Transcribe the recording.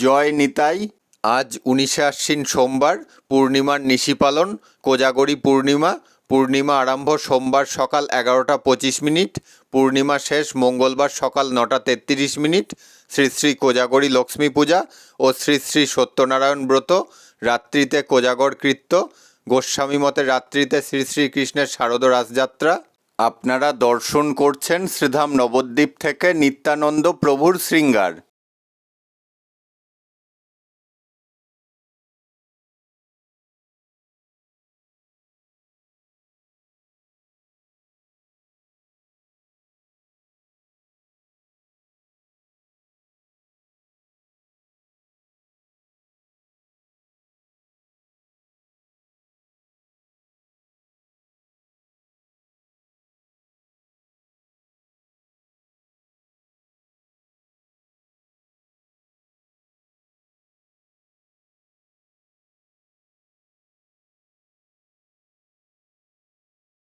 জয় নিতাই। আজ 19শে আশ্বিন সোমবার, পূর্ণিমার নিশি পালন, কোজাগরী পূর্ণিমা। পূর্ণিমা আরম্ভ সোমবার সকাল 11টা 25 মিনিট, পূর্ণিমা শেষ মঙ্গলবার সকাল 9টা 33 মিনিট। শ্রী শ্রী কোজাগরী লক্ষ্মী পূজা ও শ্রী শ্রী সত্যনারায়ণ ব্রত। রাত্রিতে কোজাগর কৃত্য। গোস্বামী মতে রাত্রিতে শ্রী শ্রীকৃষ্ণের শারদ রাসযাত্রা। আপনারা দর্শন করছেন শ্রীধাম নবদ্বীপ থেকে নিত্যানন্দ প্রভুর শৃঙ্গার।